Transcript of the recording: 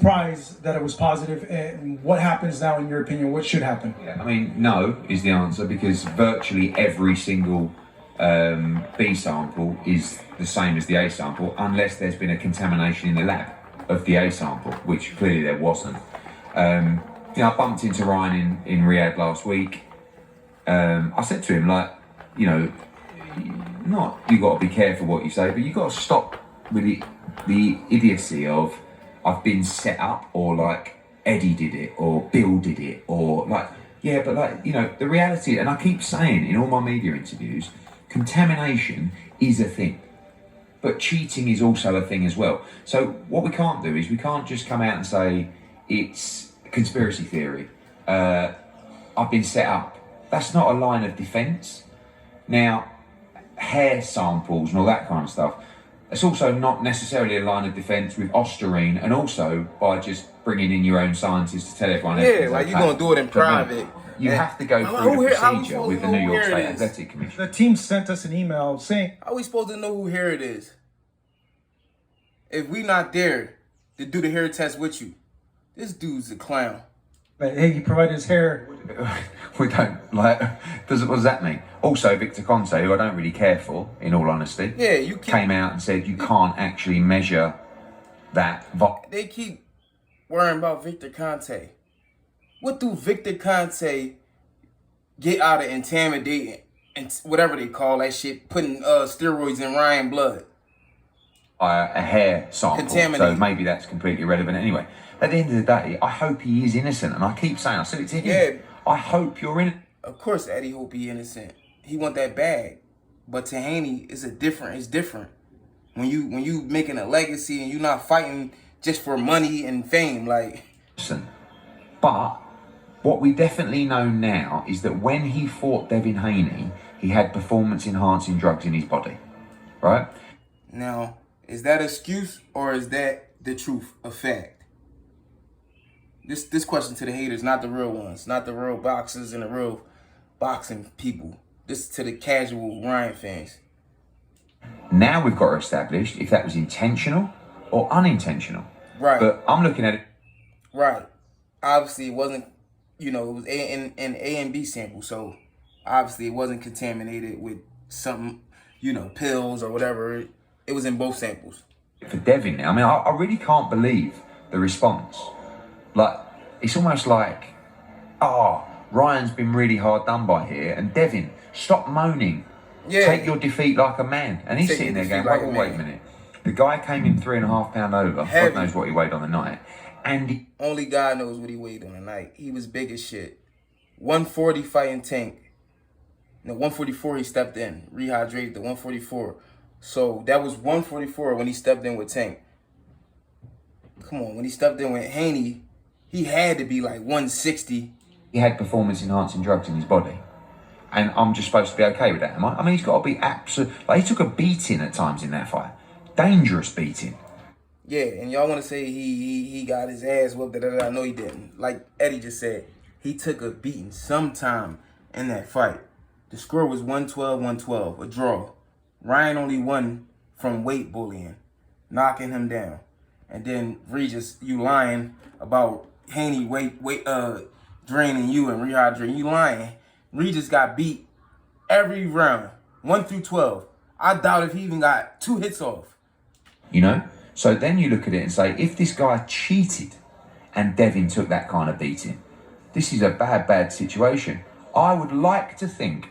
Surprised that it was positive, and what happens now in your opinion? What should happen? Yeah, I mean, no is the answer, because virtually every single B sample is the same as the A sample, unless there's been a contamination in the lab of the A sample, which clearly there wasn't. I bumped into Ryan in Riyadh last week. I said to him, like, not you got to be careful what you say, but you got to stop with the idiocy of I've been set up, or like Eddie did it, or Bill did it, or like, yeah, but like, the reality, and I keep saying in all my media interviews, contamination is a thing, but cheating is also a thing as well. So what we can't do is we can't just come out and say it's conspiracy theory. I've been set up. That's not a line of defence. Now, hair samples and all that kind of stuff, it's also not necessarily a line of defence with Ostarine, and also by just bringing in your own scientists to tell everyone. Yeah, like you're going to do it in private. You have to go through the procedure with the New York State Athletic Commission. The team sent us an email saying, how are we supposed to know who hair it is if we not there to do the hair test with you? This dude's a clown. hey, he provided his hair. We don't, like, what does that mean? Also, Victor Conte, who I don't really care for, in all honesty, came out and said you can't actually measure that. They keep worrying about Victor Conte. What do Victor Conte get out of intimidating and whatever they call that shit, putting steroids in Ryan blood? A hair sample, so maybe that's completely irrelevant anyway. At the end of the day, I hope he is innocent, and I keep saying, I said it to him. Yeah. I hope you're innocent. Of course, Eddie hope he innocent. He want that bag, but to Haney, it's different. When you making a legacy and you not fighting just for money and fame, like. Listen, but what we definitely know now is that when he fought Devin Haney, he had performance-enhancing drugs in his body, right? Now, is that an excuse or is that the truth, a fact? This question to the haters, not the real ones, not the real boxers and the real boxing people. This is to the casual Ryan fans. Now we've got to establish if that was intentional or unintentional. Right. But I'm looking at it. Right. Obviously, it wasn't, it was an A and B sample. So, obviously, it wasn't contaminated with something, pills or whatever. It was in both samples. For Devin now, I mean, I really can't believe the response. Like, it's almost like, Ryan's been really hard done by here, and Devin, stop moaning. Yeah. Take your defeat like a man. And he's sitting there going, wait a minute. The guy came in 3.5 pounds over. Heavy. God knows what he weighed on the night. And only God knows what he weighed on the night. He was big as shit. 140 fighting Tank. 144 he stepped in. Rehydrated to 144. So that was 144 when he stepped in with Tank. Come on, when he stepped in with Haney, he had to be like 160. He had performance-enhancing drugs in his body. And I'm just supposed to be okay with that, am I? I mean, he's got to be absolute. Like, he took a beating at times in that fight. Dangerous beating. Yeah, and y'all want to say he got his ass whooped. I know he didn't. Like Eddie just said, he took a beating sometime in that fight. The score was 112-112, a draw. Ryan only won from weight bullying, knocking him down. And then Regis, you lying about Haney draining you and rehydrating. You lying. Regis got beat every round, 1 through 12. I doubt if he even got 2 hits off. So then you look at it and say, if this guy cheated and Devin took that kind of beating, this is a bad situation. I would like to think